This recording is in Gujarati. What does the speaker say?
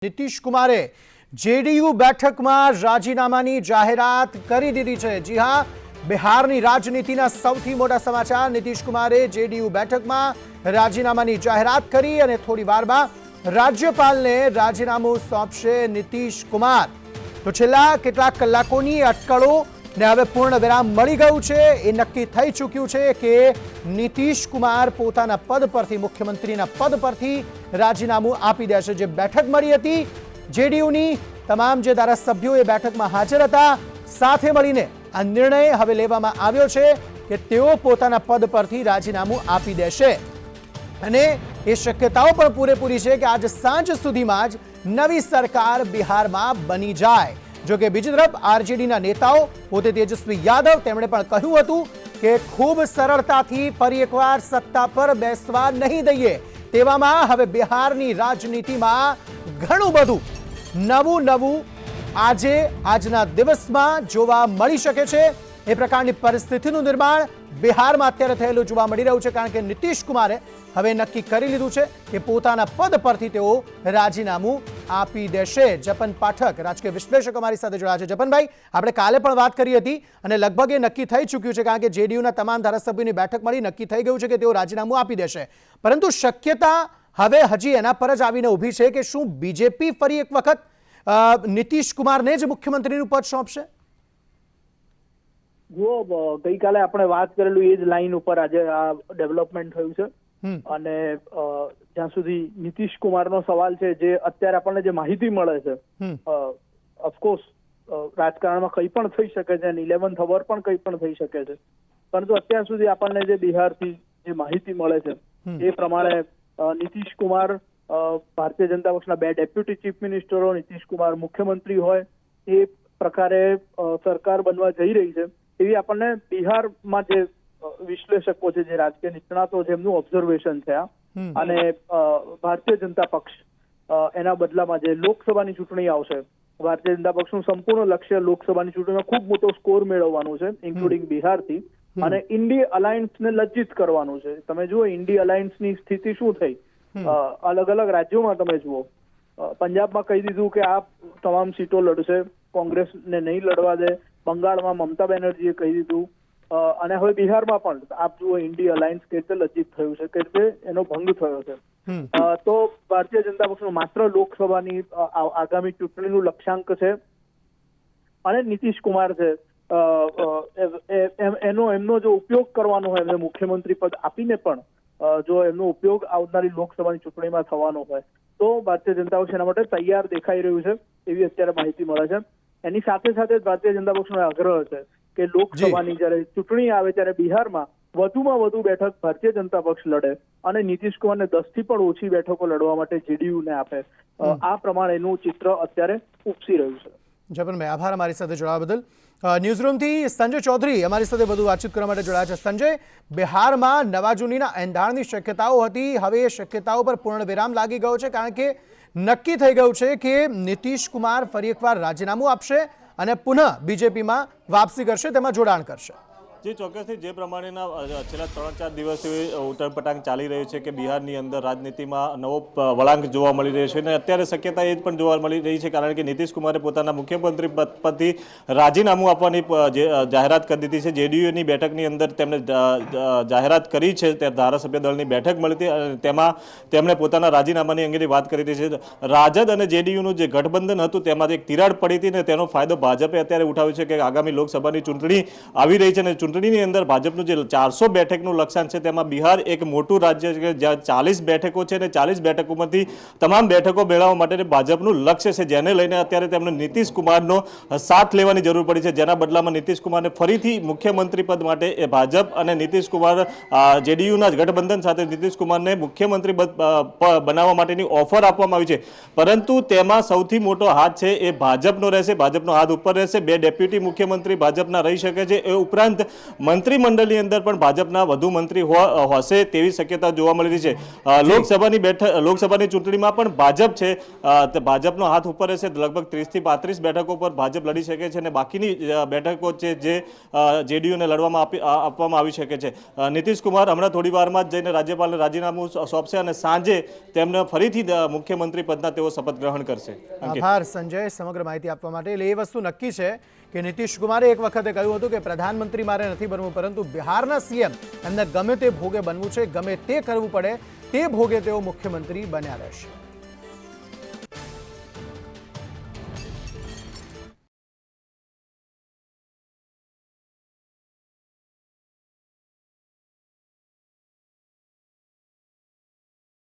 નીતિશ કુમારે જેડીયુ બેઠકમાં રાજીનામાની જાહેરાત કરી દીધી છે। જી હા, બિહારની રાજનીતિના સૌથી મોટા સમાચાર। નીતિશ કુમારે જેડીયુ બેઠકમાં રાજીનામાની જાહેરાત કરી અને થોડી વારમાં રાજ્યપાલને રાજીનામું સોંપશે નીતિશ કુમાર। તો છેલ્લા કેટલાક કલાકોની અટકળો ને હવે પૂર્ણ વિરામ મળી ગયું છે। એ નક્કી થઈ ચૂક્યું છે કે નીતિશ કુમાર પોતાના પદ પરથી, મુખ્યમંત્રીના પદ પરથી રાજીનામું આપી દેશે। જે બેઠક મળી હતી જેડીયુની, તમામ જે ધારાસભ્યો એ બેઠકમાં હાજર હતા, સાથે મળીને આ નિર્ણય હવે લેવામાં આવ્યો છે કે તેઓ પોતાના પદ પરથી રાજીનામું આપી દેશે અને એ શક્યતાઓ પણ પૂરેપૂરી છે કે આજ સાંજ સુધીમાં જ નવી સરકાર બિહારમાં બની જાય। જો કે બીજી તરફ આરજેડીના નેતાઓ, પોતે તેજસ્વી યાદવ, તેમણે પણ કહ્યું હતું કે ખૂબ સરળતાથી ફરી એકવાર સત્તા પર બેસવા નહીં દઈએ। તેવામાં હવે બિહારની રાજનીતિમાં ઘણું બધું નવું આજના દિવસમાં જોવા મળી શકે છે। એ પ્રકારની પરિસ્થિતિનું નિર્માણ બિહારમાં અત્યારે થયેલું જોવા મળી રહ્યું છે, કારણ કે નીતિશ કુમારે હવે નક્કી કરી લીધું છે કે પોતાના પદ પરથી તેઓ રાજીનામું આપી દેશે। જપન પાઠક, રાજકીય વિશ્લેષક, અમારી સાથે જોડાયા છે। જપનભાઈ, આપણે કાલે પણ વાત કરી હતી અને લગભગ એ નક્કી થઈ ચૂક્યું છે, કારણ કે જેડીયુના તમામ ધારાસભ્યોની બેઠક મળી નક્કી થઈ ગયું છે કે તેઓ રાજીનામું આપી દેશે, પરંતુ શક્યતા હવે હજી એના પર જ આવીને ઊભી છે કે શું બીજેપી ફરી એક વખત નીતિશ કુમારને જ મુખ્યમંત્રીનું પદ સોંપશે? જો ગઈકાલે આપણે વાત કરેલું એ જ લાઈન ઉપર આજે આ ડેવલપમેન્ટ થયું છે અને જ્યાં સુધી નીતિશ કુમારનો સવાલ છે, જે અત્યારે આપણને જે માહિતી મળે છે, ઓફકોર્સ રાજકારણમાં કંઈ પણ થઈ શકે છે અને 11th અવર પણ કંઈ પણ થઈ શકે છે, પરંતુ અત્યાર સુધી આપણને જે બિહારથી જે માહિતી મળે છે એ પ્રમાણે નીતિશ કુમાર ભારતીય જનતા પક્ષના 2 ડેપ્યુટી ચીફ મિનિસ્ટરો, નીતિશ કુમાર મુખ્યમંત્રી હોય એ પ્રકારે સરકાર બનવા જઈ રહી છે એવી આપણને બિહારમાં જે વિશ્લેષકો છે, જે રાજકીય નિષ્ણાતો છે, એમનું ઓબ્ઝર્વેશન છે। અને ભારતીય જનતા પક્ષ એના બદલામાં જે લોકસભાની ચૂંટણી આવશે, ભારતીય જનતા પક્ષનું સંપૂર્ણ લક્ષ્ય લોકસભાની ચૂંટણીમાં ખૂબ મોટો સ્કોર મેળવવાનું છે, ઇન્ક્લુડિંગ બિહારથી, અને ઇન્ડી અલાયન્સને લજ્જિત કરવાનું છે। તમે જુઓ ઇન્ડી અલાયન્સની સ્થિતિ શું થઈ, અલગ અલગ રાજ્યોમાં તમે જુઓ, પંજાબમાં કહી દીધું કે આ તમામ સીટો લડશે, કોંગ્રેસને નહીં લડવા દે, બંગાળમાં મમતા બેનર્જીએ કહી દીધું, અને હવે બિહારમાં પણ આપ જુઓ ઇન્ડી અલાયન્સ કે રીતે લજ્જિત થયું છે, કે રીતે એનો ભંગ થયો છે। તો ભારતીય જનતા પક્ષનું માત્ર લોકસભાની આગામી ચૂંટણીનું લક્ષ્યાંક છે અને નીતિશ કુમાર છે એમનો જો ઉપયોગ કરવાનો હોય, એમને મુખ્યમંત્રી પદ આપીને પણ જો એમનો ઉપયોગ આવનારી લોકસભાની ચૂંટણીમાં થવાનો હોય તો ભારતીય જનતા પક્ષ એના માટે તૈયાર દેખાઈ રહ્યું છે એવી અત્યારે માહિતી મળે છે। એની સાથે સાથે ભારતીય જનતા પક્ષનો આગ્રહ છે કે લોકસભાની જયારે ચૂંટણી આવે ત્યારે બિહારમાં વધુમાં વધુ બેઠક ભારતીય જનતા પક્ષ લડે અને નીતિશ કુમારને 10 થી પણ ઓછી બેઠકો લડવા માટે જેડીયુને આપે। આ પ્રમાણેનું ચિત્ર અત્યારે ઉપસી રહ્યું છે। જપનભાઈ, આભાર અમારી સાથે જોડાવા બદલ। ન્યૂઝરૂમથી સંજય ચૌધરી અમારી સાથે વધુ વાતચીત કરવા માટે જોડાયા છે। સંજય, બિહારમાં નવા જૂનીના એંધાણની શક્યતાઓ હતી, હવે એ શક્યતાઓ પર પૂર્ણ વિરામ લાગી ગયો છે, કારણ કે નક્કી થઈ ગયું છે કે નીતિશ કુમાર ફરી એકવાર રાજીનામું આપશે અને પુનઃ બીજેપીમાં વાપસી કરશે, તેમાં જોડાણ કરશે। જે ચોક્કસથી જે પ્રમાણેના છેલ્લા 3-4 દિવસથી ઉટરપટાંગ ચાલી રહ્યું છે કે બિહારની અંદર રાજનીતિમાં નવો વળાંક જોવા મળી રહ્યો છે અને અત્યારે શક્યતા એ પણ જોવા મળી રહી છે, કારણ કે નીતિશ કુમારે પોતાના મુખ્યમંત્રી પરથી રાજીનામું આપવાની જાહેરાત કરી દીધી છે। જેડીયુની બેઠકની અંદર તેમણે જાહેરાત કરી છે, ત્યાં ધારાસભ્ય દળની બેઠક મળી હતી અને તેમાં તેમણે પોતાના રાજીનામાની અંગેની વાત કરી હતી છે। રાજદ અને જેડીયુનું જે ગઠબંધન હતું તેમાંથી એક તિરાડ પડી હતી ને તેનો ફાયદો ભાજપે અત્યારે ઉઠાવ્યો છે કે આગામી લોકસભાની ચૂંટણી આવી રહી છે અને ચૂંટણીની અંદર ભાજપનું જે 400 બેઠકનું લક્ષ્યાંક છે તેમાં બિહાર એક મોટું રાજ્ય છે જ્યાં 40 બેઠકો છે અને 40 બેઠકોમાંથી તમામ બેઠકો મેળવવા માટે ભાજપનું લક્ષ્ય છે, જેને લઈને અત્યારે તેમને નીતિશ કુમારનો સાથ લેવાની જરૂર પડી છે, જેના બદલામાં નીતિશ કુમારને ફરીથી મુખ્યમંત્રી પદ માટે એ ભાજપ અને નીતિશ કુમાર જેડીયુના ગઠબંધન સાથે નીતિશ કુમારને મુખ્યમંત્રી બનાવવા માટેની ઓફર આપવામાં આવી છે, પરંતુ તેમાં સૌથી મોટો હાથ છે એ ભાજપનો રહેશે, ભાજપનો હાથ ઉપર રહેશે। 2 ડેપ્યુટી મુખ્યમંત્રી ભાજપના રહી શકે છે। એ ઉપરાંત મંત્રીમંડળની અંદર પણ ભાજપના વધુ મંત્રી હશે તેવી શક્યતા જોવા મળી રહી છે. લોકસભાની ચૂંટણીમાં પણ ભાજપ છે તે ભાજપનો હાથ ઉપર રહેશે. લગભગ 30 થી 35 બેઠકો પર ભાજપ લડી શકે છે અને બાકીની બેઠકો છે જે જેડીયુને લડવામાં આપવામાં આવી શકે છે. નીતિશ કુમાર હમણાં થોડી વારમાં જ જઈને રાજ્યપાલને રાજીનામું સોંપશે અને સાંજે તેમને ફરીથી મુખ્યમંત્રી પદના તેઓ શપથ ગ્રહણ કરશે. આભાર સંજય સમગ્ર માહિતી આપવા માટે. એટલે એ વસ્તુ નક્કી છે કે નીતિશ કુમારે એક વખતે કહ્યું હતું કે પ્રધાનમંત્રી મારે નથી બનવું, પરંતુ બિહારના સીએમ એમને ગમે તે ભોગે બનવું છે, ગમે તે કરવું પડે તે ભોગે તેઓ મુખ્યમંત્રી બન્યા રહેશે.